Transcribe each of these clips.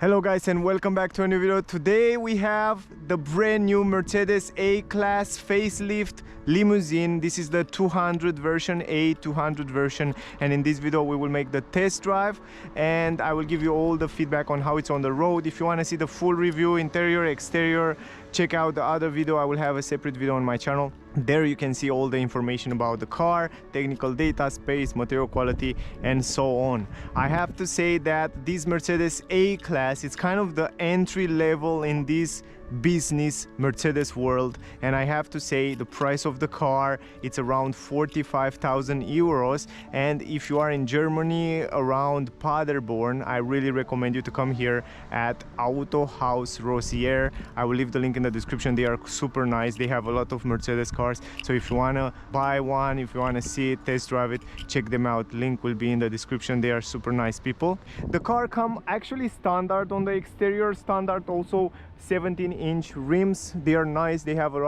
Hello guys and welcome back to a new video. Today we have the brand new Mercedes A-Class facelift limousine. This is the 200 version, A200 version, and in this video we will make the test drive and I will give you all the feedback on how it's on the road. If you want to see the full review, interior, exterior, check out the other video. I will have a separate video on my channel. There you can see all the information about the car, technical data, space, material quality, and so on. I have to say that this Mercedes A-Class is kind of the entry level in this business Mercedes world, and I have to say the price of the car, it's around 45,000 euros, and if you are in Germany around Paderborn, I really recommend you to come here at Autohaus Rosier. I will leave the link in the description. They are super nice. They have a lot of Mercedes cars, so if you want to buy one, if you want to see it, test drive it, check them out. Link will be in the description. They are super nice people. The car come actually standard on the exterior, standard also 17-inch rims. They are nice. They have a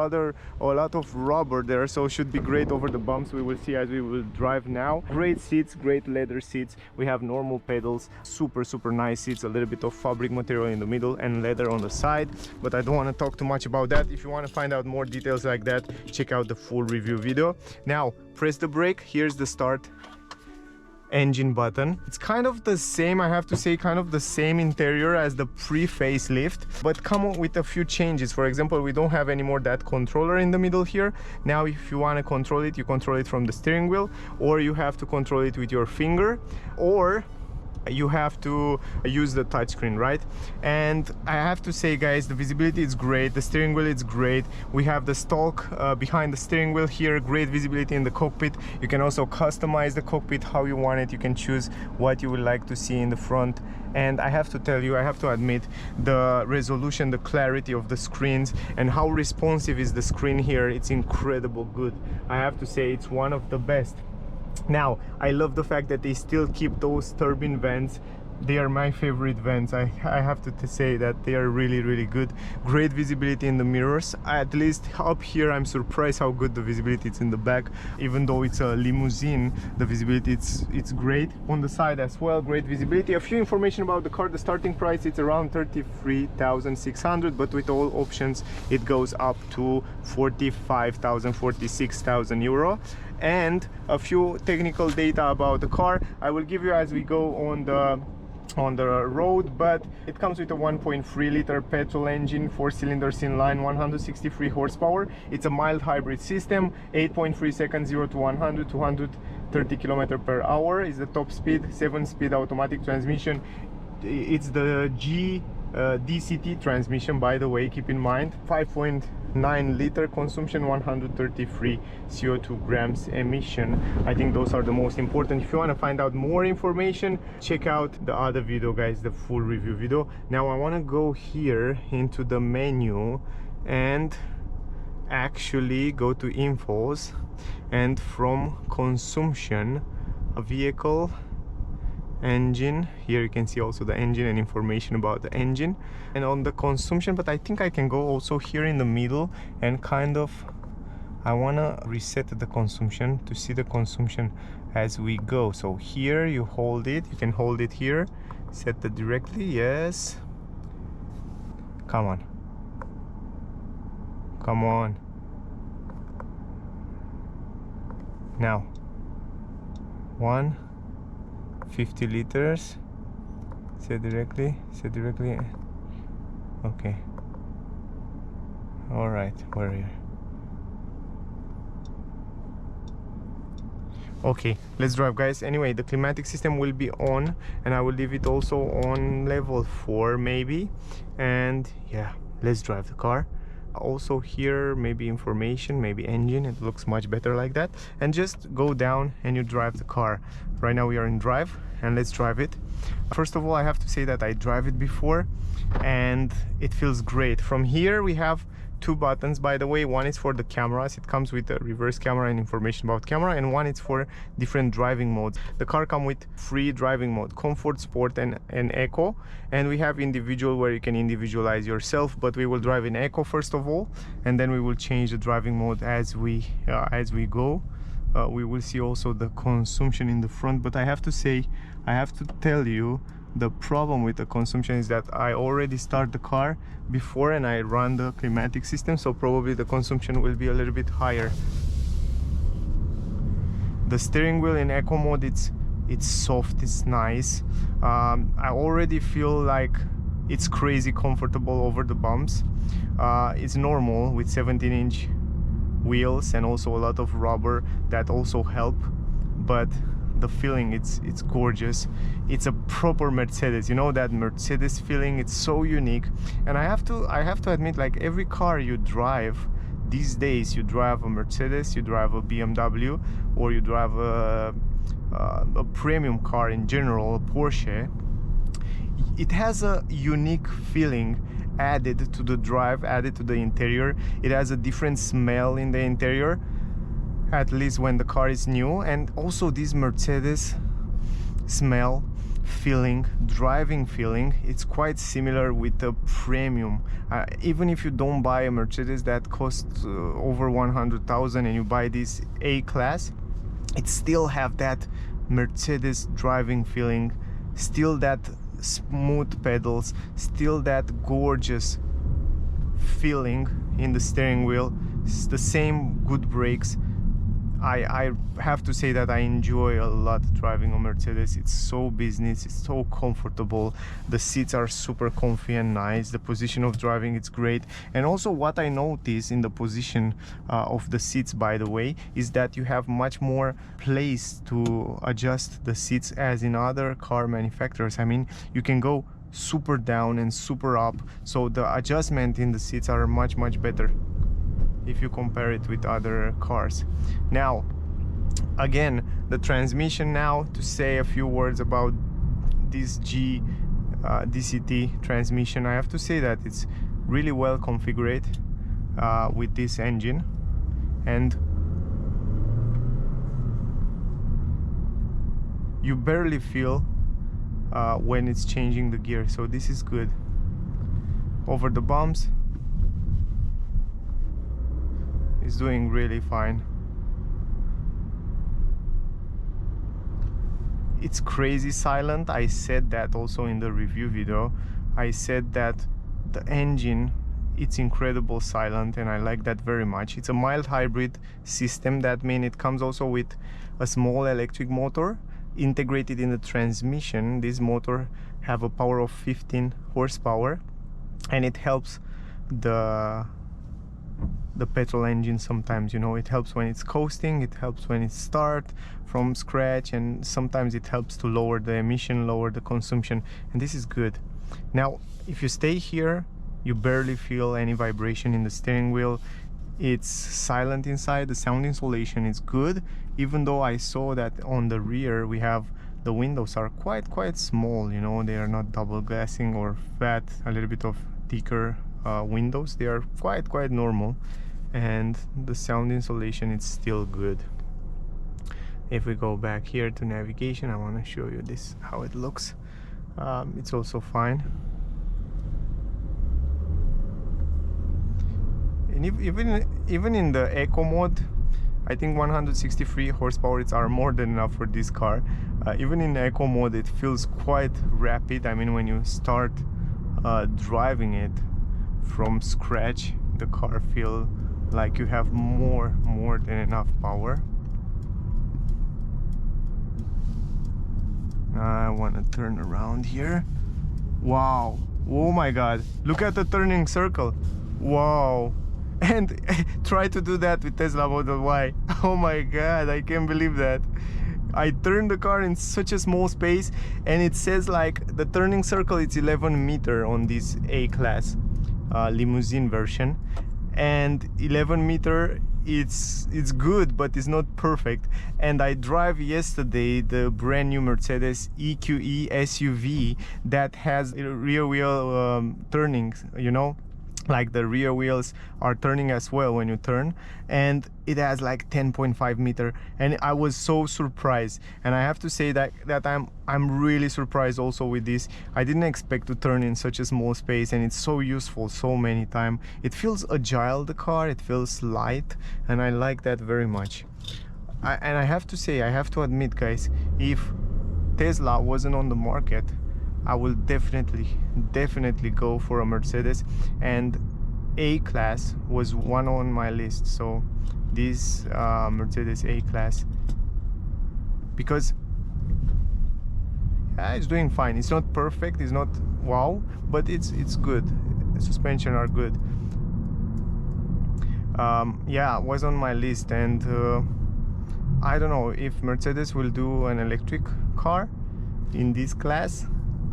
lot of rubber there, so should be great over the bumps. We will see as we will drive now. Great seats, great leather seats. We have normal pedals, super nice seats, a little bit of fabric material in the middle and leather on the side, but I don't want to talk too much about that. If you want to find out more details like that, check out the full review video. Now press the brake. Here's the start engine button. It's kind of the same, I have to say, kind of the same interior as the pre-facelift, but come on with a few changes. For example, we don't have anymore that controller in the middle here. Now if you want to control it, you control it from the steering wheel, or you have to control it with your finger, or you have to use the touchscreen, right? And I have to say, guys, the visibility is great, the steering wheel is great. We have the stalk behind the steering wheel here, great visibility in the cockpit. You can also customize the cockpit how you want it. You can choose what you would like to see in the front, and I have to tell you, I have to admit, the resolution, the clarity of the screens and how responsive is the screen here, it's incredible good. I have to say it's one of the best. Now I love the fact that they still keep those turbine vents. They are my favorite vents. I have to say that they are really good. Great visibility in the mirrors. At least up here I'm surprised how good the visibility is in the back. Even though it's a limousine, the visibility it's great. On the side as well, great visibility. A few information about the car. The starting price, it's around 33,600, but with all options it goes up to 45,000, 46,000 euro. And a few technical data about the car I will give you as we go on the road, but it comes with a 1.3 liter petrol engine, 4 cylinders inline, 163 horsepower. It's a mild hybrid system, 8.3 seconds 0 to 100, 230 km per hour is the top speed, 7-speed automatic transmission. It's the G-DCT transmission, by the way, keep in mind. 5.9 liter consumption, 133 CO2 grams emission. I think those are the most important. If you want to find out more information, check out the other video, guys, the full review video. Now I want to go here into the menu and actually go to infos, and from consumption, a vehicle, engine, here you can see also the engine and information about the engine, and on the consumption. But I think I can go also here in the middle and kind of, I want to reset the consumption to see the consumption as we go. So here you hold it, you can hold it here, set that directly. Yes, come on, come on. Now 50 liters, set directly, okay, all right, where are you? Okay, let's drive, guys. Anyway, the climatic system will be on, and I will leave it also on level 4 maybe, and yeah, let's drive the car. Also here, maybe information, maybe engine, it looks much better like that, and just go down and you drive the car. Right now we are in drive, and let's drive it. First of all, I have to say that I drive it before and it feels great. From here we have two buttons, by the way. One is for the cameras, it comes with a reverse camera and information about camera, and one is for different driving modes. The car comes with three driving mode: comfort, sport, and eco, and we have individual where you can individualize yourself, but we will drive in eco first of all, and then we will change the driving mode as we go. We will see also the consumption in the front, but I have to say, I have to tell you, The problem with the consumption is that I already start the car before and I run the climatic system, so probably the consumption will be a little bit higher. The steering wheel in eco mode, it's soft, it's nice. I already feel like it's crazy comfortable over the bumps. It's normal with 17-inch wheels and also a lot of rubber that also help, but the feeling, it's gorgeous. It's a proper Mercedes, you know, that Mercedes feeling. It's so unique. And I have to admit, like, every car you drive these days, you drive a Mercedes, you drive a BMW, or you drive a premium car in general, a Porsche, it has a unique feeling added to the drive, added to the interior. It has a different smell in the interior, at least when the car is new. And also this Mercedes smell, feeling, driving feeling, it's quite similar with the premium. Even if you don't buy a Mercedes that costs over 100,000 and you buy this A-Class, it still have that Mercedes driving feeling, still that smooth pedals, still that gorgeous feeling in the steering wheel. It's the same good brakes. I have to say that I enjoy a lot driving a Mercedes. It's so business, it's so comfortable. The seats are super comfy and nice. The position of driving, it's great. And also what I notice in the position of the seats, by the way, is that you have much more place to adjust the seats as in other car manufacturers. I mean, you can go super down and super up, so the adjustment in the seats are much better if you compare it with other cars. Now, again, the transmission, now to say a few words about this G-DCT transmission. I have to say that it's really well configured with this engine, and you barely feel when it's changing the gear, so this is good. Over the bumps, it's doing really fine. It's crazy silent. I said that also in the review video. I said that the engine, it's incredible silent, and I like that very much. It's a mild hybrid system. That means it comes also with a small electric motor integrated in the transmission. This motor have a power of 15 horsepower, and it helps the petrol engine sometimes, you know. It helps when it's coasting, it helps when it starts from scratch, and sometimes it helps to lower the emission, lower the consumption, and this is good. Now, if you stay here, you barely feel any vibration in the steering wheel. It's silent inside. The sound insulation is good, even though I saw that on the rear we have the windows are quite small, you know. They are not double glassing or fat, a little bit of thicker windows. They are quite normal, and the sound insulation is still good. If we go back here to navigation, I want to show you this, how it looks. It's also fine. And even in the eco mode, I think 163 horsepower are more than enough for this car. Even in eco mode, it feels quite rapid. I mean, when you start driving it from scratch, the car feels like you have more than enough power. I want to turn around here. Wow, oh my god, look at the turning circle. Wow. And try to do that with Tesla Model Y. Oh my god, I can't believe that. I turned the car in such a small space, and it says like the turning circle is 11 meters on this A-Class limousine version, and 11 meters, it's good, but it's not perfect. And I drive yesterday the brand new Mercedes EQE SUV that has rear wheel turning, you know, like the rear wheels are turning as well when you turn, and it has like 10.5 meters, and I was so surprised. And I have to say that I'm really surprised also with this. I didn't expect to turn in such a small space, and it's so useful so many times. It feels agile, the car, it feels light, and I like that very much. And I have to say, I have to admit, guys, if Tesla wasn't on the market, I will definitely go for a Mercedes, and A-Class was one on my list. So this Mercedes A-Class, because it's doing fine. It's not perfect, it's not wow, but it's good. The suspension are good. Yeah, was on my list, and I don't know if Mercedes will do an electric car in this class.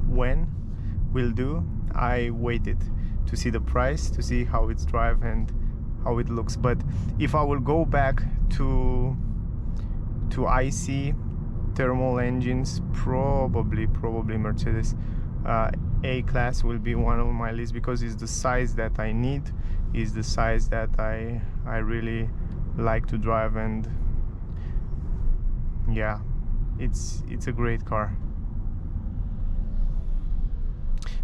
When will do? I waited to see the price, to see how it's drive and how it looks. But if I will go back to IC thermal engines, probably Mercedes A-Class will be one on my list, because it's the size that I need, is the size that I really like to drive, and yeah, it's a great car.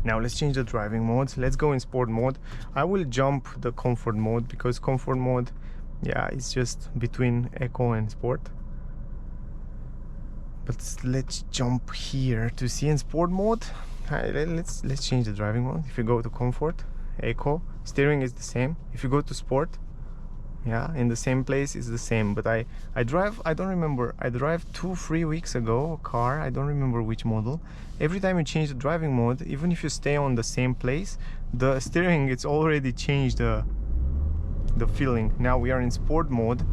Now let's change the driving modes. Let's go in sport mode. I will jump the comfort mode, because comfort mode, yeah, it's just between eco and sport. But let's jump here to see in sport mode. Let's change the driving mode. If you go to comfort, eco, steering is the same. If you go to sport, yeah, in the same place is the same. But I drive, I don't remember, I drive 2-3 weeks ago a car, I don't remember which model. Every time you change the driving mode, even if you stay on the same place, the steering, it's already changed the feeling. Now we are in sport mode.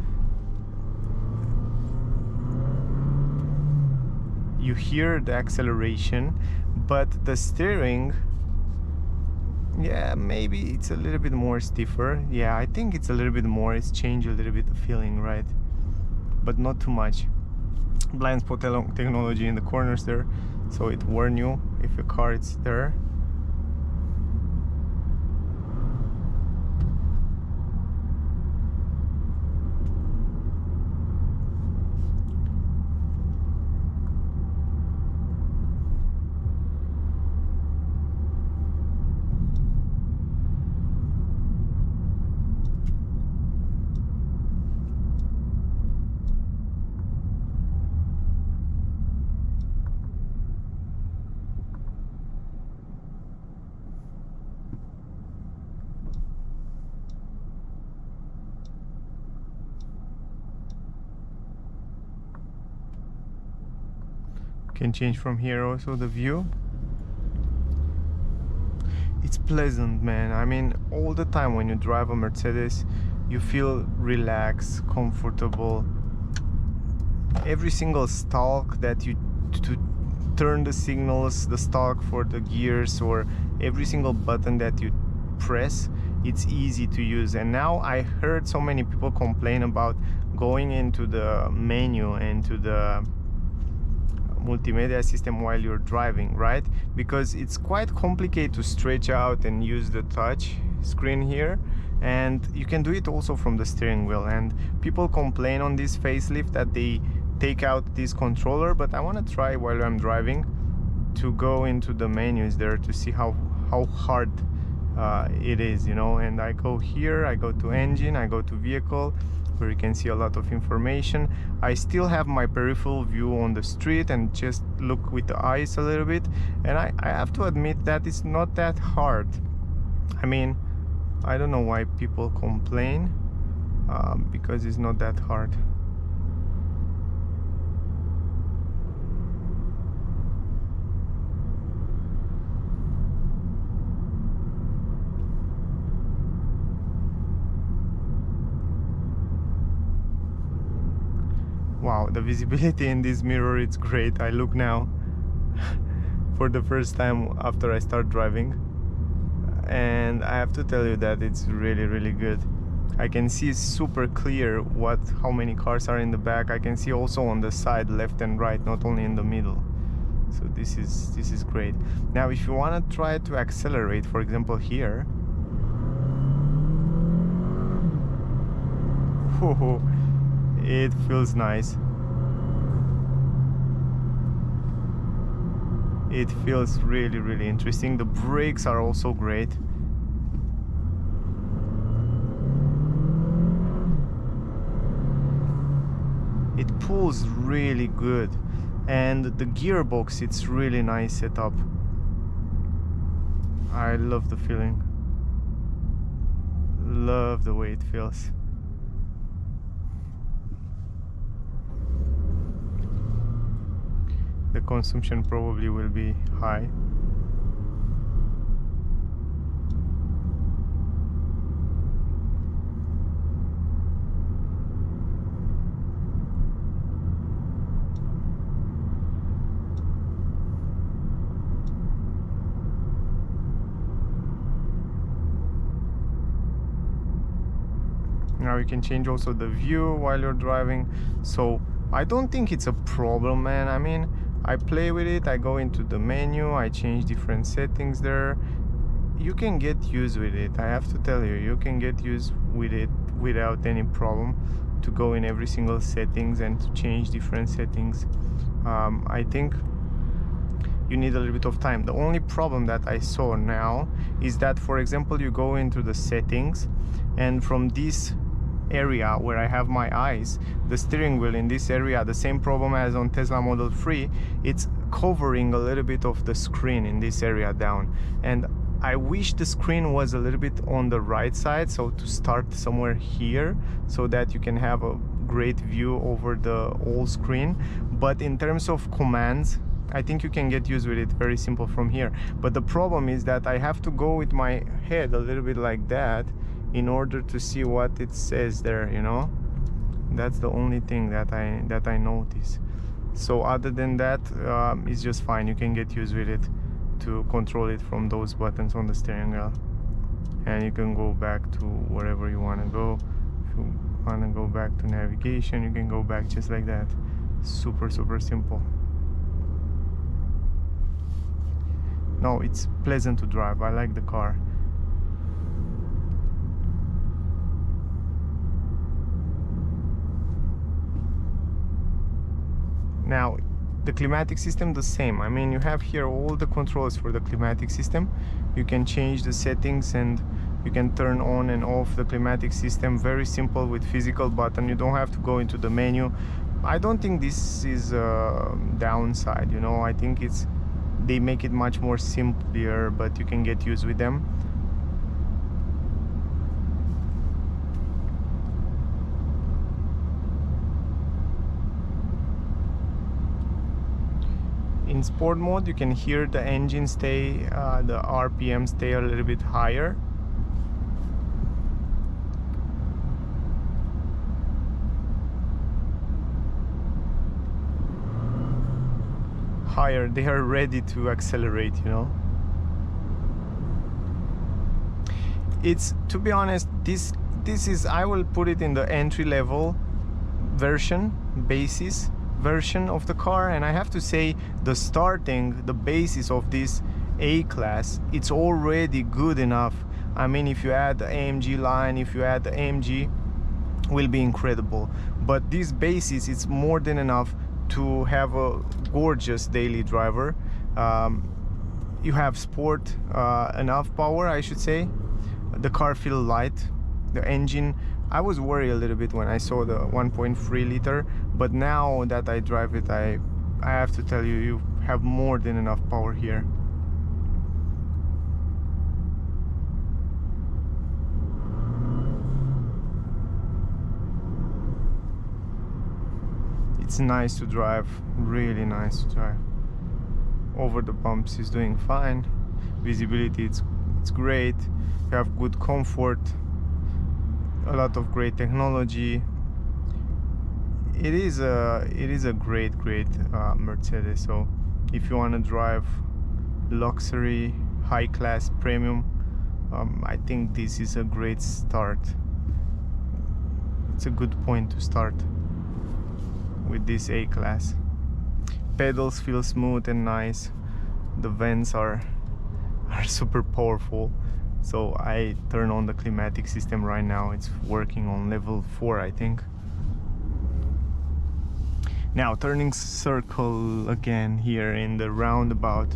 You hear the acceleration, but the steering, yeah, maybe it's a little bit more stiffer. Yeah, I think it's a little bit more, it's changed a little bit the feeling, right? But not too much. Blind spot technology in the corners there, so it warns you if a car is there. Can change from here also the view. It's pleasant, man. I mean, all the time when you drive a Mercedes, you feel relaxed, comfortable. Every single stalk that you to turn the signals, the stalk for the gears, or every single button that you press, it's easy to use. And now I heard so many people complain about going into the menu and to the multimedia system while you're driving, right? Because it's quite complicated to stretch out and use the touch screen here, and you can do it also from the steering wheel. And people complain on this facelift that they take out this controller, but I want to try while I'm driving to go into the menus there to see how hard it is, you know. And I go here, I go to engine, I go to vehicle, where you can see a lot of information. I still have my peripheral view on the street and just look with the eyes a little bit, and I have to admit that it's not that hard. I mean, I don't know why people complain, because it's not that hard. Wow, the visibility in this mirror, it's great. I look now for the first time after I start driving, and I have to tell you that it's really good. I can see super clear how many cars are in the back. I can see also on the side, left and right, not only in the middle. So this is great. Now if you want to try to accelerate, for example here, it feels nice. It feels really interesting. The brakes are also great. It pulls really good, and the gearbox, it's really nice setup. I love the feeling. Love the way it feels. The consumption probably will be high. Now you can change also the view while you're driving, so I don't think it's a problem, man. I mean, I play with it, I go into the menu, I change different settings there. You can get used with it. I have to tell you, you can get used with it without any problem to go in every single settings and to change different settings. I think you need a little bit of time. The only problem that I saw now is that, for example, you go into the settings, and from this area where I have my eyes, the steering wheel in this area, the same problem as on Tesla Model 3, it's covering a little bit of the screen in this area down, and I wish the screen was a little bit on the right side, so to start somewhere here so that you can have a great view over the whole screen. But in terms of commands, I think you can get used with it very simple from here. But the problem is that I have to go with my head a little bit like that in order to see what it says there, you know. That's the only thing that I notice. So other than that, it's just fine. You can get used with it to control it from those buttons on the steering wheel, and you can go back to wherever you want to go. If you want to go back to navigation, you can go back just like that. Super simple. No, it's pleasant to drive. I like the car. Now, the climatic system, the same. I mean, you have here all the controls for the climatic system. You can change the settings and you can turn on and off the climatic system. Very simple with physical button. You don't have to go into the menu. I don't think this is a downside, you know. I think they make it much more simpler, but you can get used with them. In sport mode, you can hear the engine stay, the RPM stay a little bit higher. They are ready to accelerate, you know. It's, to be honest, this is, I will put it in the entry-level version, basis version of the car, and I have to say the basis of this A-Class, it's already good enough. I mean, if you add the AMG line, if you add the AMG, will be incredible. But this basis, it's more than enough to have a gorgeous daily driver. You have sport, enough power, I should say. The car feels light. The engine, I was worried a little bit when I saw the 1.3 liter, but now that I drive it, I have to tell you, you have more than enough power here. It's nice to drive, really nice to drive. Over the bumps is doing fine. Visibility, it's great. You have good comfort, a lot of great technology. It is a great Mercedes. So if you want to drive luxury, high class, premium, I think this is a great start. It's a good point to start with this A-Class. Pedals feel smooth and nice. The vents are super powerful. So I turn on the climatic system right now. It's working on level 4, I think. Now turning circle again here in the roundabout.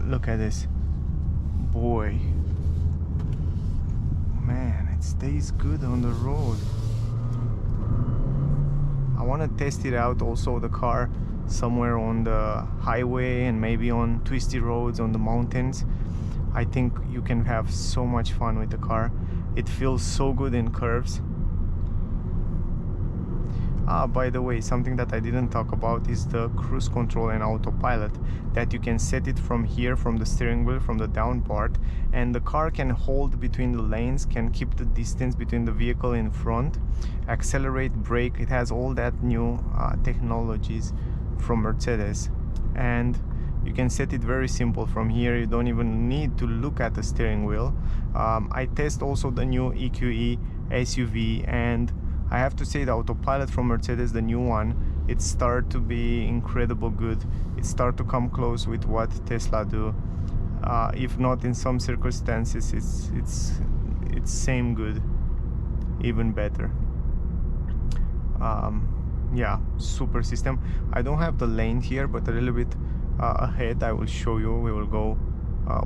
Look at this. Boy, man, it stays good on the road. I want to test it out also, the car, somewhere on the highway and maybe on twisty roads on the mountains. I think you can have so much fun with the car. It feels so good in curves. By the way, something that I didn't talk about is the cruise control and autopilot, that you can set it from here, from the steering wheel, from the down part, and the car can hold between the lanes, can keep the distance between the vehicle in front, accelerate, brake. It has all that new technologies from Mercedes, and you can set it very simple from here. You don't even need to look at the steering wheel. I test also the new EQE SUV, and I have to say the autopilot from Mercedes, the new one, it started to be incredible good. It started to come close with what Tesla do. If not in some circumstances, it's same good, even better. Yeah, super system. I don't have the lane here, but a little bit ahead I will show you. We will go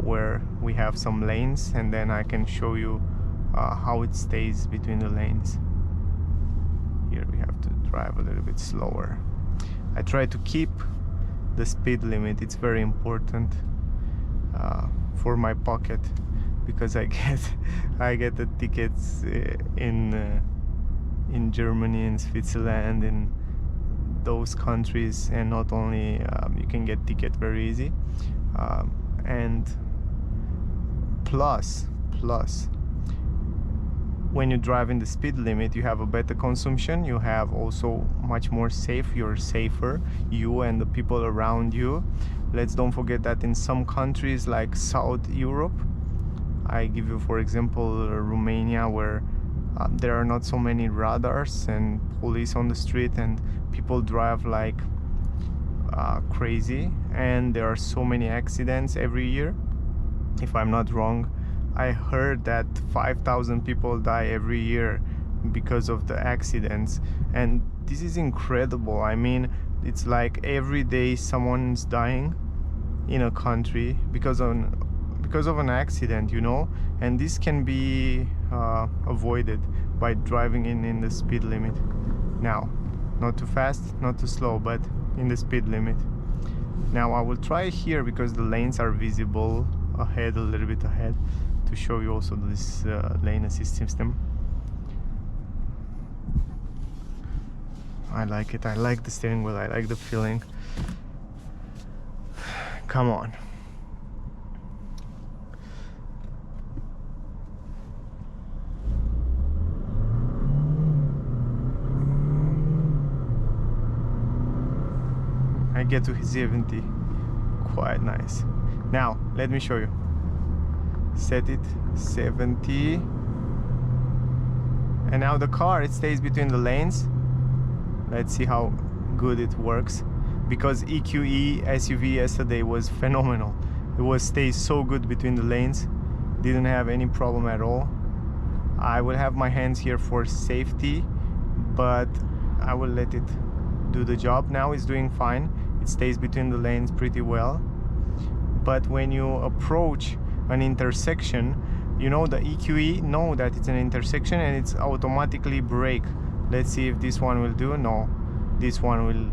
where we have some lanes, and then I can show you how it stays between the lanes. Here we have to drive a little bit slower. I try to keep the speed limit. It's very important for my pocket, because I get the tickets in Germany, in Switzerland, in those countries, and not only you can get ticket very easy, and plus when you drive in the speed limit, you have a better consumption. You have also much more safe. You're safer, you and the people around you. Let's don't forget that in some countries like South Europe, I give you for example Romania, where there are not so many radars and police on the street, and people drive like crazy, and there are so many accidents every year. If I'm not wrong, I heard that 5,000 people die every year because of the accidents, and this is incredible. I mean, it's like every day someone's dying in a country because of an accident, you know, and this can be avoided by driving in the speed limit. Now, not too fast, not too slow, but in the speed limit. Now I will try here, because the lanes are visible ahead, a little bit ahead, to show you also this lane assist system. I like it. I like the steering wheel. I like the feeling. Come on. I get to 70. Quite nice. Now let me show you. Set it 70, and now the car, it stays between the lanes. Let's see how good it works, because EQE SUV yesterday was phenomenal. It stays so good between the lanes, didn't have any problem at all. I will have my hands here for safety, but I will let it do the job. Now it's doing fine. It stays between the lanes pretty well, but when you approach an intersection, you know, the EQE know that it's an intersection and it's automatically brake. Let's see if this one will do. No, this one will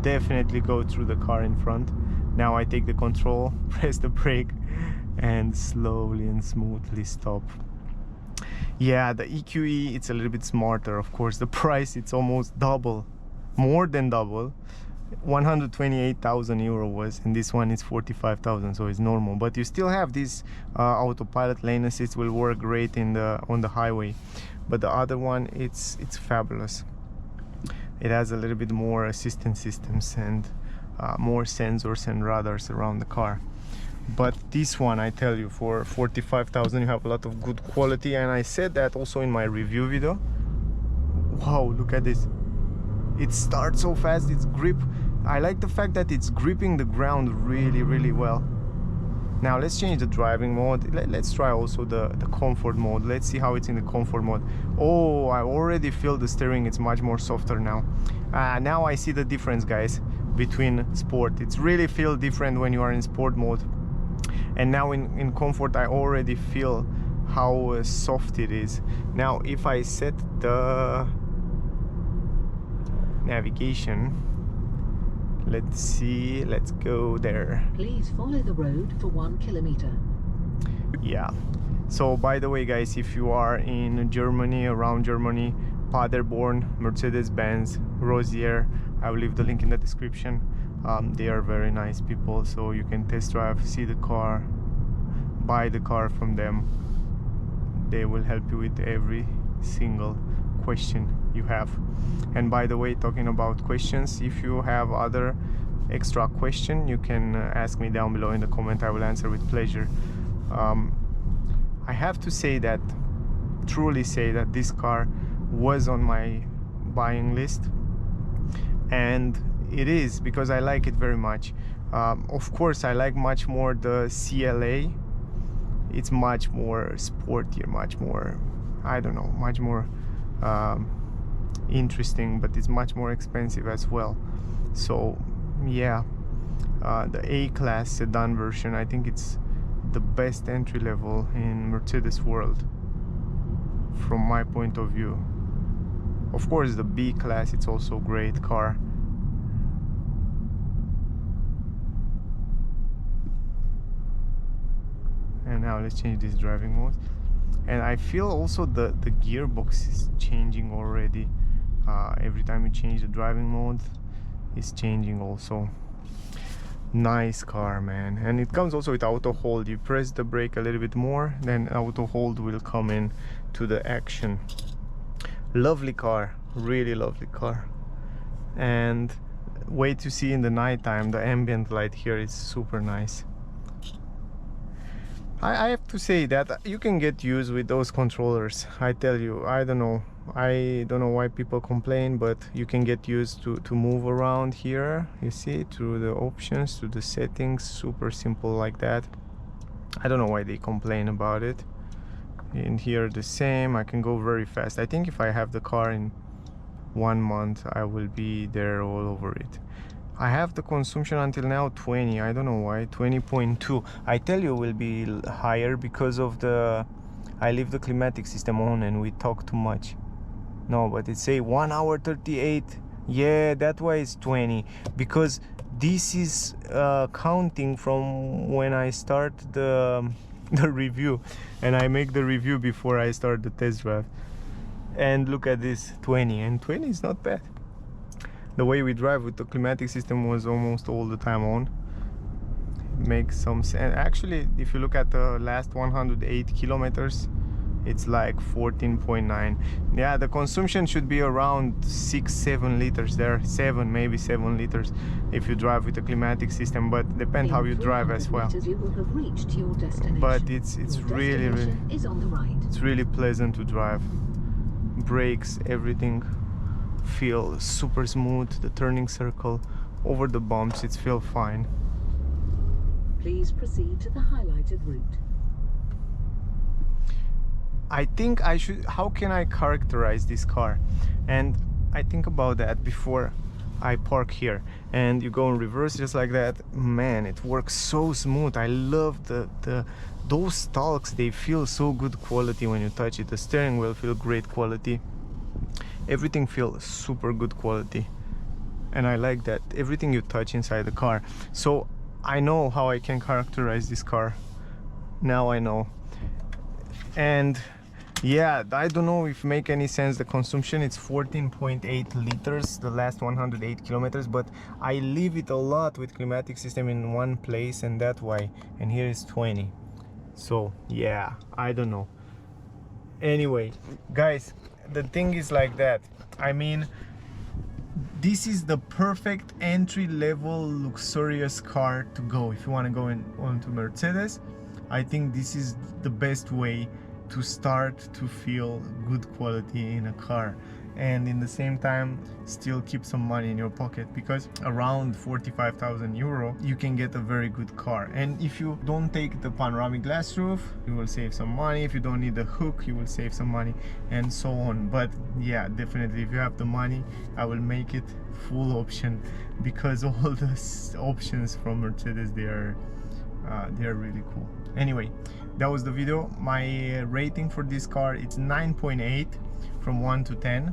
definitely go through the car in front. Now I take the control, press the brake, and slowly and smoothly stop. Yeah, the EQE, it's a little bit smarter. Of course, the price, it's almost double, more than double. 128,000 euro was, and this one is 45,000, so it's normal. But you still have this autopilot. Lane assist will work great on the highway, but the other one, it's fabulous. It has a little bit more assistance systems and more sensors and radars around the car. But this one, I tell you, for 45,000 you have a lot of good quality, and I said that also in my review video. Wow, look at this. It starts so fast. Its grip, I like the fact that it's gripping the ground really well. Now let's change the driving mode. Let's try also the comfort mode. Let's see how it's in the comfort mode. Oh, I already feel the steering, it's much more softer now. Now I see the difference, guys, between sport. It's really feel different when you are in sport mode, and now in comfort I already feel how soft it is. Now if I set the navigation, let's see, let's go there. Please follow the road for 1 kilometer. Yeah. So by the way guys, if you are in Germany, around Germany, Paderborn, Mercedes-Benz, Rosier, I will leave the link in the description. They are very nice people, so you can test drive, see the car, buy the car from them. They will help you with every single question you have. And by the way, talking about questions, if you have other extra question, you can ask me down below in the comment. I will answer with pleasure. I have to say that, truly say that this car was on my buying list, and it is because I like it very much. Of course, I like much more the CLA. It's much more sportier, much more, I don't know, much more interesting, but it's much more expensive as well. So yeah, the A-Class sedan version, I think it's the best entry level in Mercedes world from my point of view. Of course, the B-Class, it's also a great car. And now let's change this driving mode. And I feel also the gearbox is changing already. Every time you change the driving mode, it's changing also. Nice car, man. And it comes also with auto hold. You press the brake a little bit more, then auto hold will come in to the action. Lovely car, really lovely car. And wait to see in the nighttime, the ambient light here is super nice. I have to say that you can get used with those controllers. I tell you, I don't know why people complain, but you can get used to move around here, you see, through the options, to the settings, super simple like that. I don't know why they complain about it. In here the same, I can go very fast. I think if I have the car in 1 month, I will be there all over it. I have the consumption until now 20, I don't know why, 20.2. I tell you will be higher because of the, I leave the climatic system on and we talk too much. No, but it say 1 hour 38. Yeah, that why it's 20, because this is counting from when I start the review, and I make the review before I start the test drive. And look at this, 20, and 20 is not bad. The way we drive with the climatic system was almost all the time on. Makes some sense. Actually, if you look at the last 108 kilometers, it's like 14.9. Yeah, the consumption should be around 6-7 liters there, maybe 7 liters if you drive with the climatic system, but depends how you drive as well. You will have reached your destination. But it's really is on the right. it's really pleasant to drive. Brakes, everything feel super smooth. The turning circle, over the bumps, it feels fine. Please proceed to the highlighted route. I think I should, how can I characterize this car? And I think about that before I park here. And you go in reverse just like that. Man, it works so smooth. I love those stalks. They feel so good quality when you touch it. The steering wheel feels great quality. Everything feels super good quality. And I like that. Everything you touch inside the car. So I know how I can characterize this car. Now I know. And yeah, I don't know if make any sense. The consumption, it's 14.8 liters the last 108 kilometers, but I leave it a lot with climatic system in one place, and that why. And here is 20. So yeah, I don't know. Anyway, guys, the thing is like that. I mean, this is the perfect entry-level luxurious car to go if you want to go onto Mercedes. I think this is the best way to start to feel good quality in a car, and in the same time still keep some money in your pocket, because around 45,000 euro you can get a very good car. And if you don't take the panoramic glass roof, you will save some money. If you don't need the hook, you will save some money, and so on. But yeah, definitely if you have the money, I will make it full option, because all the options from Mercedes, they are really cool. Anyway, that was the video. My rating for this car, it's 9.8 from 1 to 10.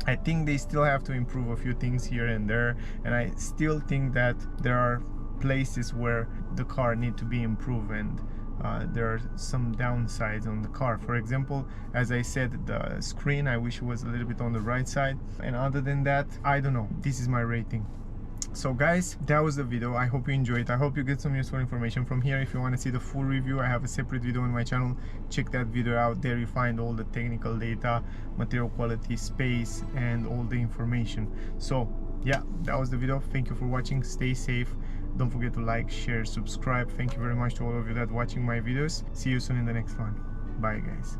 I think they still have to improve a few things here and there, and I still think that there are places where the car need to be improved, and there are some downsides on the car. For example, as I said, the screen, I wish it was a little bit on the right side, and other than that, I don't know. This is my rating. So guys, that was the video. I hope you enjoyed. I hope you get some useful information from here. If you want to see the full review, I have a separate video on my channel. Check that video out. There you find all the technical data, material quality, space, and all the information. So yeah, that was the video. Thank you for watching. Stay safe. Don't forget to like, share, subscribe. Thank you very much to all of you that watching my videos. See you soon in the next one. Bye guys.